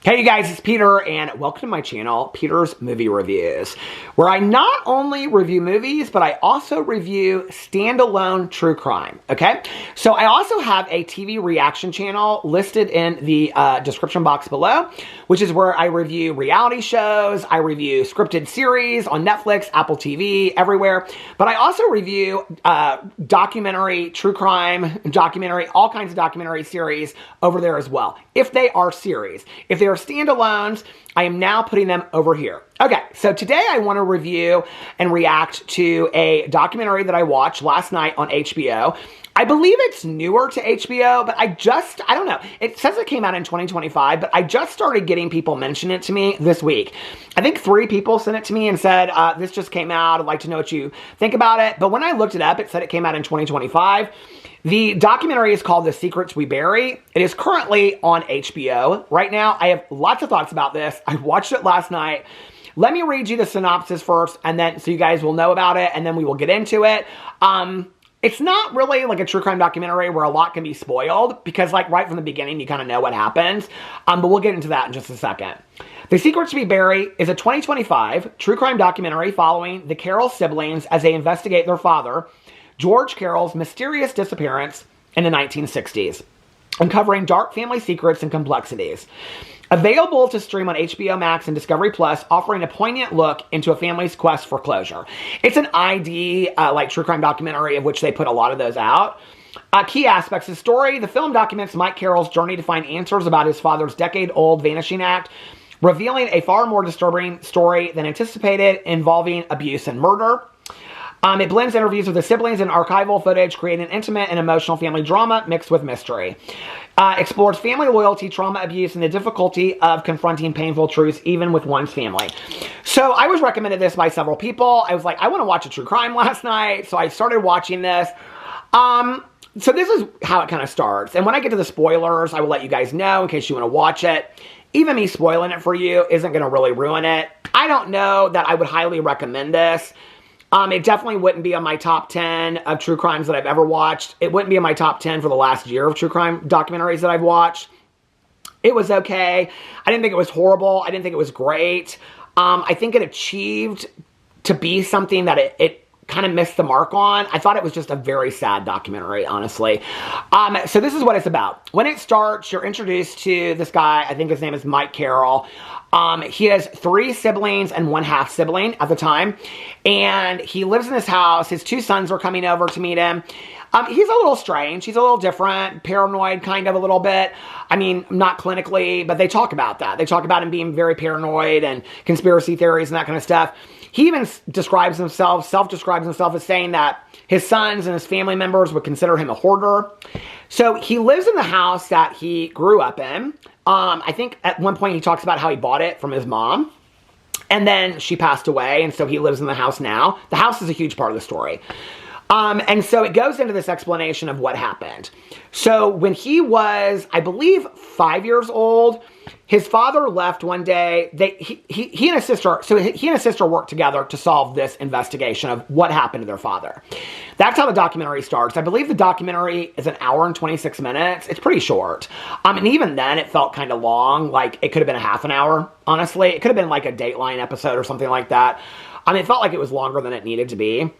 Hey you guys, it's Peter and welcome to my channel, Peter's Movie Reviews, where I not only review movies, but I also review standalone true crime, okay? So I also have a TV reaction channel listed in the description box below, which is where I review reality shows, I review scripted series on Netflix, Apple TV, everywhere, but I also review documentary, true crime, documentary, all kinds of documentary series over there as well, if they are series. If they are standalones, I am now putting them over here. Okay, so today I want to review and react to a documentary that I watched last night on HBO. I believe it's newer to HBO, but I don't know. It says it came out in 2025, but I just started getting people mention it to me this week. I think 3 people sent it to me and said, this just came out. I'd like to know what you think about it. But when I looked it up, it said it came out in 2025. The documentary is called The Secrets We Bury. It is currently on HBO right now. I have lots of thoughts about this. I watched it last night. Let me read you the synopsis first, and then so you guys will know about it, and then we will get into it. It's not really like a true crime documentary where a lot can be spoiled, because like right from the beginning, you kind of know what happens. But we'll get into that in just a second. The Secrets We Bury is a 2025 true crime documentary following the Carroll siblings as they investigate their father, George Carroll's mysterious disappearance in the 1960s, uncovering dark family secrets and complexities. Available to stream on HBO Max and Discovery Plus, offering a poignant look into a family's quest for closure. It's an ID, like true crime documentary, of which they put a lot of those out. Key aspects of the story: the film documents Mike Carroll's journey to find answers about his father's decade-old vanishing act, revealing a far more disturbing story than anticipated, involving abuse and murder. It blends interviews with the siblings and archival footage, creating an intimate and emotional family drama mixed with mystery. Explores family loyalty, trauma, abuse, and the difficulty of confronting painful truths even with one's family. So I was recommended this by several people. I was like, I want to watch a true crime last night, so I started watching this. So this is how it kind of starts. And when I get to the spoilers, I will let you guys know in case you want to watch it. Even me spoiling it for you isn't going to really ruin it. I don't know that I would highly recommend this. It definitely wouldn't be on my top 10 of true crimes that I've ever watched. It wouldn't be in my top 10 for the last year of true crime documentaries that I've watched. It was okay. I didn't think it was horrible. I didn't think it was great. I think it achieved to be something that it kind of missed the mark on. I thought it was just a very sad documentary, honestly. So this is what it's about. When it starts, you're introduced to this guy. I think his name is Mike Carroll. He has 3 siblings and 1 half sibling at the time. And he lives in this house. His 2 sons are coming over to meet him. He's a little strange. He's a little different, paranoid kind of a little bit. I mean, not clinically, but they talk about that. They talk about him being very paranoid and conspiracy theories and that kind of stuff. He even self-describes himself as saying that his sons and his family members would consider him a hoarder. So he lives in the house that he grew up in. I think at one point he talks about how he bought it from his mom. And then she passed away, and so he lives in the house now. The house is a huge part of the story. And so it goes into this explanation of what happened. So when he was, I believe, 5 years old, his father left one day. He and his sister worked together to solve this investigation of what happened to their father. That's how the documentary starts. I believe the documentary is 1 hour and 26 minutes. It's pretty short. And even then it felt kind of long. Like it could have been a half an hour, honestly. It could have been like a Dateline episode or something like that. It felt like it was longer than it needed to be.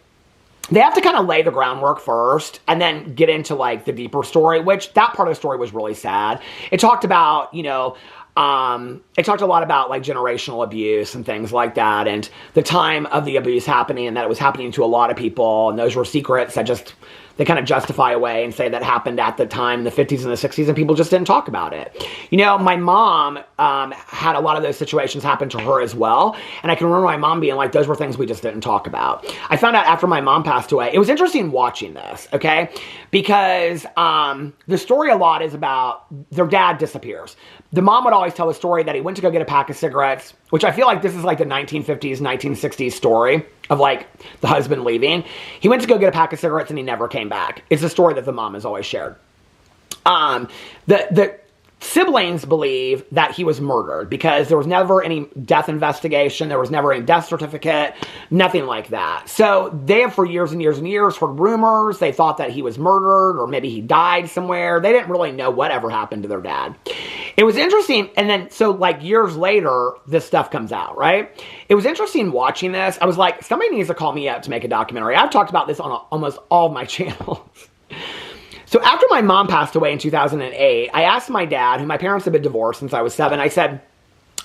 They have to kind of lay the groundwork first and then get into like the deeper story, which that part of the story was really sad. It talked about, it talked a lot about like generational abuse and things like that, and the time of the abuse happening, and that it was happening to a lot of people, and those were secrets that they kind of justify away and say that happened at the time in the 50s and the 60s, and people just didn't talk about it. My mom had a lot of those situations happen to her as well, and I can remember my mom being like, those were things we just didn't talk about. I found out after my mom passed away. It was interesting watching this, okay? Because the story a lot is about their dad disappears. The mom would always tell a story that he went to go get a pack of cigarettes, which I feel like this is like the 1950s, 1960s story of like the husband leaving. He went to go get a pack of cigarettes and he never came back. It's a story that the mom has always shared. The siblings believe that he was murdered because there was never any death investigation. There was never any death certificate, nothing like that. So they have for years and years and years heard rumors. They thought that he was murdered or maybe he died somewhere. They didn't really know whatever happened to their dad. It was interesting. And then, so like years later, this stuff comes out, right? It was interesting watching this. I was like, somebody needs to call me up to make a documentary. I've talked about this on almost all of my channels. So after my mom passed away in 2008, I asked my dad, who my parents had been divorced since I was 7, I said,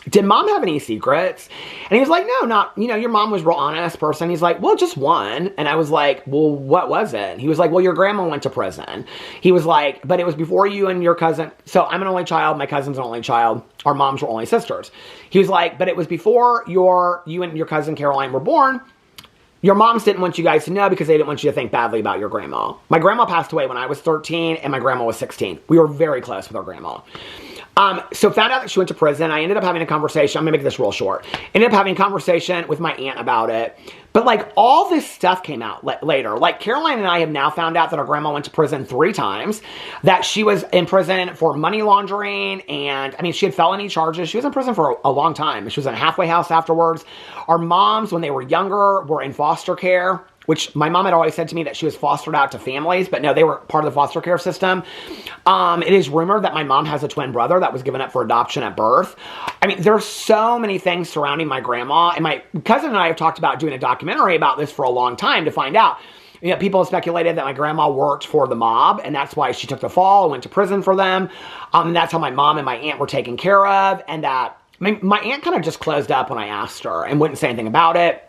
did mom have any secrets? And he was like, no, not, your mom was a real honest person. He's like, well, just one. And I was like, well, what was it? And he was like, well, your grandma went to prison. He was like, but it was before you and your cousin. So I'm an only child. My cousin's an only child. Our moms were only sisters. He was like, but it was before you and your cousin Caroline were born. Your moms didn't want you guys to know because they didn't want you to think badly about your grandma. My grandma passed away when I was 13 and my grandma was 16. We were very close with our grandma. So found out that she went to prison. I ended up having a conversation. I'm gonna make this real short. Ended up having a conversation with my aunt about it. But like all this stuff came out later. Like Caroline and I have now found out that our grandma went to prison 3 times. That she was in prison for money laundering. And I mean, she had felony charges. She was in prison for a long time. She was in a halfway house afterwards. Our moms, when they were younger, were in foster care, which my mom had always said to me that she was fostered out to families, but no, they were part of the foster care system. It is rumored that my mom has a twin brother that was given up for adoption at birth. I mean, there's so many things surrounding my grandma, and my cousin and I have talked about doing a documentary about this for a long time to find out. People have speculated that my grandma worked for the mob, and that's why she took the fall and went to prison for them. And that's how my mom and my aunt were taken care of, and that my aunt kind of just closed up when I asked her and wouldn't say anything about it.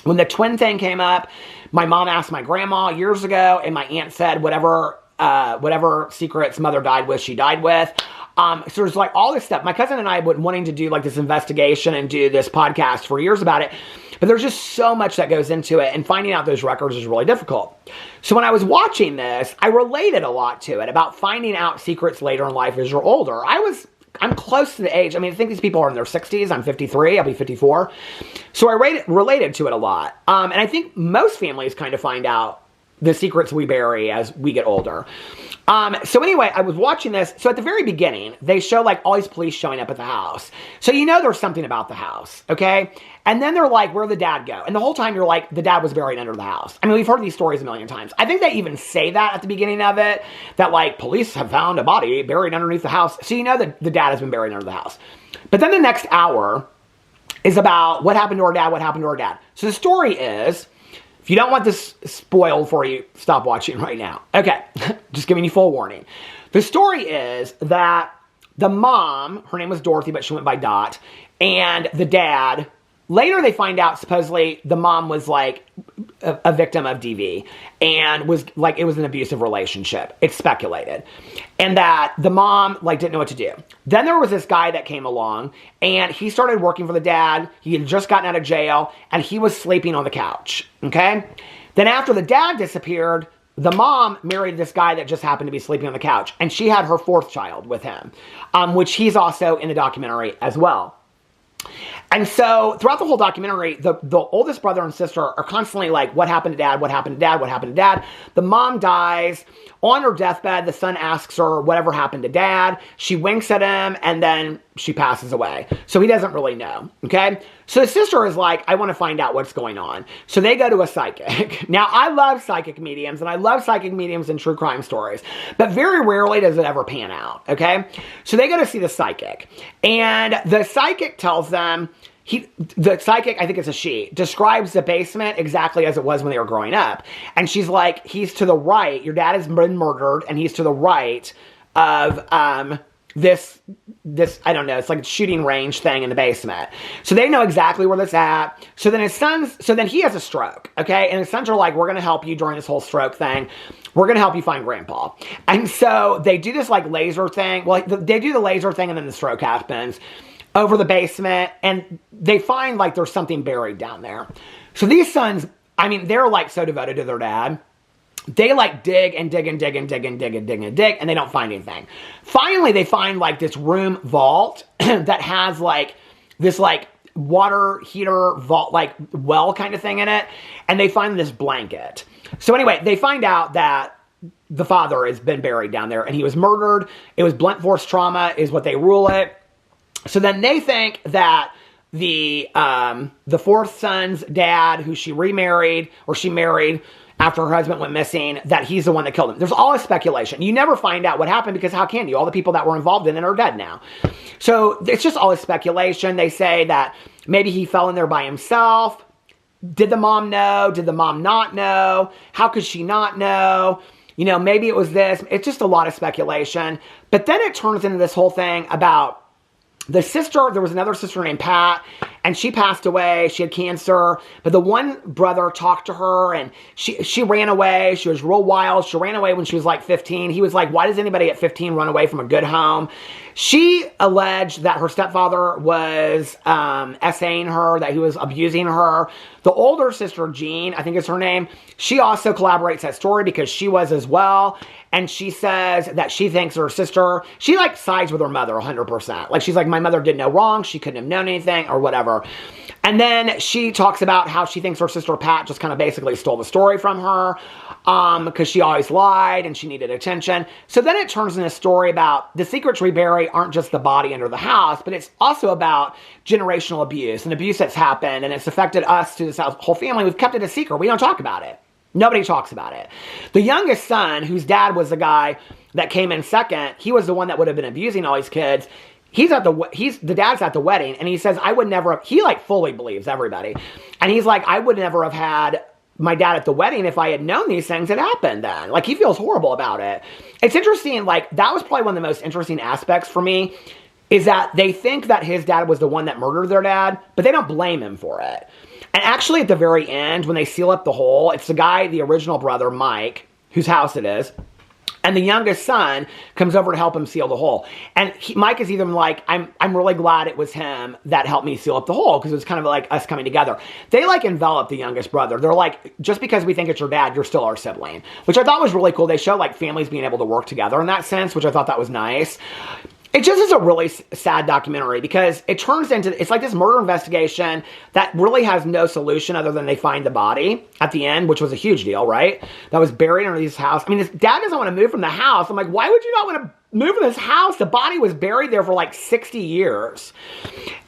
When the twin thing came up, my mom asked my grandma years ago, and my aunt said whatever secrets mother died with, she died with. So there's like all this stuff. My cousin and I have been wanting to do like this investigation and do this podcast for years about it, but there's just so much that goes into it, and finding out those records is really difficult. So when I was watching this, I related a lot to it about finding out secrets later in life as you're older. I'm close to the age. I mean, I think these people are in their 60s. I'm 53. I'll be 54. So I related to it a lot. And I think most families kind of find out the secrets we bury as we get older. So anyway, I was watching this. So at the very beginning, they show like all these police showing up at the house. So there's something about the house, okay? And then they're like, where'd the dad go? And the whole time you're like, the dad was buried under the house. I mean, we've heard these stories a million times. I think they even say that at the beginning of it, that like police have found a body buried underneath the house. So that the dad has been buried under the house. But then the next hour is about what happened to our dad, what happened to our dad. So the story is, if you don't want this spoiled for you, stop watching right now. Okay, just giving you full warning. The story is that the mom, her name was Dorothy, but she went by Dot, and the dad, later they find out supposedly the mom was like a victim of DV and was like, it was an abusive relationship. It's speculated. And that the mom like didn't know what to do. Then there was this guy that came along and he started working for the dad. He had just gotten out of jail and he was sleeping on the couch. Okay. Then after the dad disappeared, the mom married this guy that just happened to be sleeping on the couch. And she had her 4th child with him, which he's also in the documentary as well. And so throughout the whole documentary, the oldest brother and sister are constantly like, what happened to dad? What happened to dad? What happened to dad? The mom dies. On her deathbed, the son asks her whatever happened to dad. She winks at him and then she passes away. So he doesn't really know. Okay. So the sister is like, I want to find out what's going on. So they go to a psychic. Now I love psychic mediums and I love psychic mediums in true crime stories, but very rarely does it ever pan out. Okay. So they go to see the psychic and the psychic tells them, the psychic, I think it's a she, describes the basement exactly as it was when they were growing up. And she's like, he's to the right, your dad has been murdered, and he's to the right of this, I don't know, it's like a shooting range thing in the basement. So they know exactly where that's at. So then he has a stroke, okay? And his sons are like, we're going to help you during this whole stroke thing. We're going to help you find grandpa. And so they do this like laser thing. Well, they do the laser thing and then the stroke happens over the basement, and they find like there's something buried down there. So these sons, I mean, they're like so devoted to their dad. They like dig and dig and dig and dig and dig and dig and dig, and they don't find anything. Finally, they find like this room vault that has like this like water heater vault, like well kind of thing in it, and they find this blanket. So anyway, they find out that the father has been buried down there, and he was murdered. It was blunt force trauma is what they rule it. So then they think that the 4th son's dad, who she remarried, or she married, after her husband went missing that he's the one that killed him. There's always speculation. You never find out what happened because how can you? All the people that were involved in it are dead now. So it's just always speculation. They say that maybe he fell in there by himself. Did the mom know? Did the mom not know? How could she not know? You know, maybe it was this. It's just a lot of speculation. But then it turns into this whole thing about the sister. There was another sister named Pat, and she passed away. She had cancer. But the one brother talked to her, and she ran away. She was real wild. She ran away when she was like 15. He was like, why does anybody at 15 run away from a good home? She alleged that her stepfather was essaying her, that he was abusing her. The older sister, Jean, I think is her name, she also collaborates that story because she was as well. And she says that she thinks her sister, she like sides with her mother 100%. Like she's like, my mother did no wrong. She couldn't have known anything or whatever. And then she talks about how she thinks her sister Pat just kind of basically stole the story from her because she always lied and she needed attention. So then it turns into a story about the secrets we bury aren't just the body under the house, but it's also about generational abuse and abuse that's happened, and it's affected us to this whole family. We've kept it a secret. We don't talk about it. Nobody talks about it. The youngest son, whose dad was the guy that came in second, he was the one that would have been abusing all these kids. The dad's at the wedding, and he says, I would never have, he like fully believes everybody. And he's like, I would never have had my dad at the wedding if I had known these things had happened then. Like, he feels horrible about it. It's interesting, like, that was probably one of the most interesting aspects for me, is that they think that his dad was the one that murdered their dad, but they don't blame him for it. And actually, at the very end, when they seal up the hole, it's the guy, the original brother, Mike, whose house it is, and the youngest son comes over to help him seal the hole. And Mike is even like, I'm really glad it was him that helped me seal up the hole, because it was kind of like us coming together. They like envelop the youngest brother. They're like, just because we think it's your dad, you're still our sibling, which I thought was really cool. They show like families being able to work together in that sense, which I thought that was nice. It just is a really sad documentary because it turns into, it's like this murder investigation that really has no solution other than they find the body at the end, which was a huge deal, right? That was buried under his house. I mean, his dad doesn't want to move from the house. I'm like, why would you not want to move from this house? The body was buried there for like 60 years.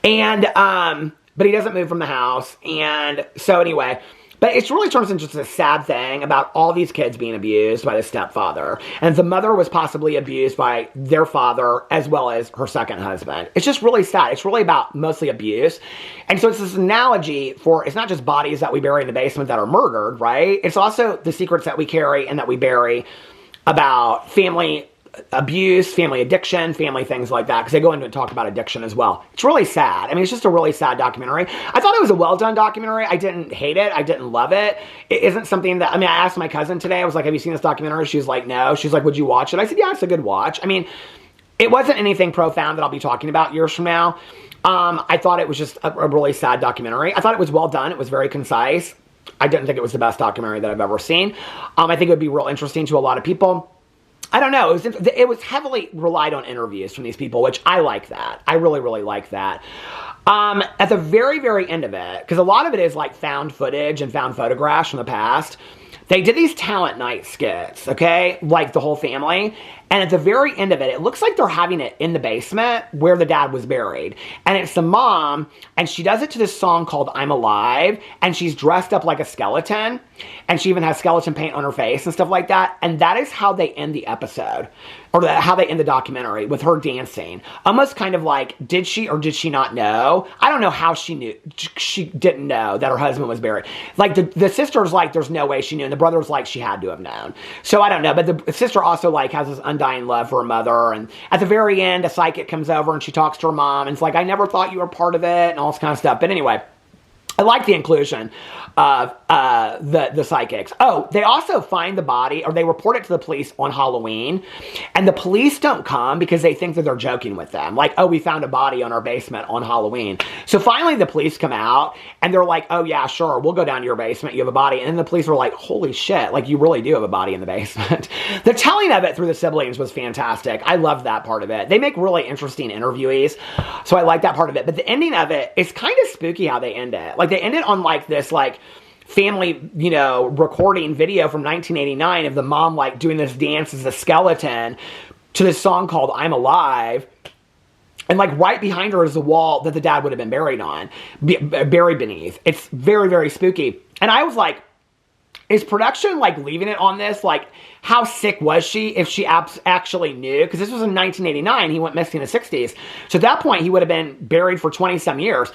And, but he doesn't move from the house. And so anyway, but it really turns into just a sad thing about all these kids being abused by the stepfather. And the mother was possibly abused by their father as well as her second husband. It's just really sad. It's really about mostly abuse. And so it's this analogy for, it's not just bodies that we bury in the basement that are murdered, right? It's also the secrets that we carry and that we bury about family abuse, family addiction, family things like that, because they go into and talk about addiction as well. It's really sad. I mean, it's just a really sad documentary. I thought it was a well-done documentary. I didn't hate it. I didn't love it. It isn't something that, I mean, I asked my cousin today, I was like, have you seen this documentary? She was like, no. She's like, would you watch it? I said, yeah, it's a good watch. I mean, it wasn't anything profound that I'll be talking about years from now. I thought it was just a really sad documentary. I thought it was well done. It was very concise. I didn't think it was the best documentary that I've ever seen. I think it would be real interesting to a lot of people. I don't know. It was heavily relied on interviews from these people, which I like that. I really, really like that. At the very, very end of it, because a lot of it is like found footage and found photographs from the past, they did these talent night skits, okay? Like the whole family. And at the very end of it, it looks like they're having it in the basement where the dad was buried. And it's the mom, and she does it to this song called I'm Alive, and she's dressed up like a skeleton, and she even has skeleton paint on her face and stuff like that. And that is how they end the episode, or how they end the documentary, with her dancing. Almost kind of like, did she or did she not know? I don't know how she knew. She didn't know that her husband was buried. Like, the sister's like, there's no way she knew, and the brother's like, she had to have known. So I don't know, but the sister also like has this undying love for her mother, and at the very end, a psychic comes over and she talks to her mom, and it's like, I never thought you were part of it, and all this kind of stuff. But anyway, I like the inclusion of the psychics. Oh, they also find the body, or they report it to the police on Halloween, and the police don't come because they think that they're joking with them. Like, oh, we found a body on our basement on Halloween. So finally the police come out, and they're like, oh yeah, sure, we'll go down to your basement, you have a body. And then the police were like, holy shit, like, you really do have a body in the basement. The telling of it through the siblings was fantastic. I loved that part of it. They make really interesting interviewees, so I like that part of it. But the ending of it is kind of spooky how they end it. Like, they end it on like this, like, family, you know, recording video from 1989 of the mom like doing this dance as a skeleton to this song called I'm Alive. And like right behind her is the wall that the dad would have been buried on, buried beneath. It's very, very spooky. And I was like, Is production like leaving it on this? Like, how sick was she if she actually knew? Because this was in 1989. He went missing in the 60s. So at that point, he would have been buried for 20 some years.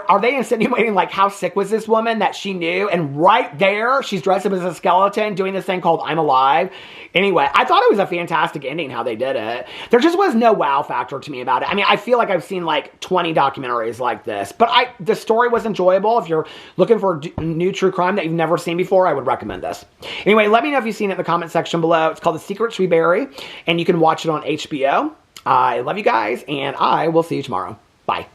Are they insinuating like how sick was this woman that she knew? And right there, she's dressed up as a skeleton doing this thing called I'm Alive. Anyway, I thought it was a fantastic ending how they did it. There just was no wow factor to me about it. I mean, I feel like I've seen like 20 documentaries like this, but the story was enjoyable. If you're looking for new true crime that you've never seen before, I would recommend this. Anyway, let me know if you've seen it in the comment section below. It's called The Secrets We Bury, and you can watch it on HBO. I love you guys, and I will see you tomorrow. Bye.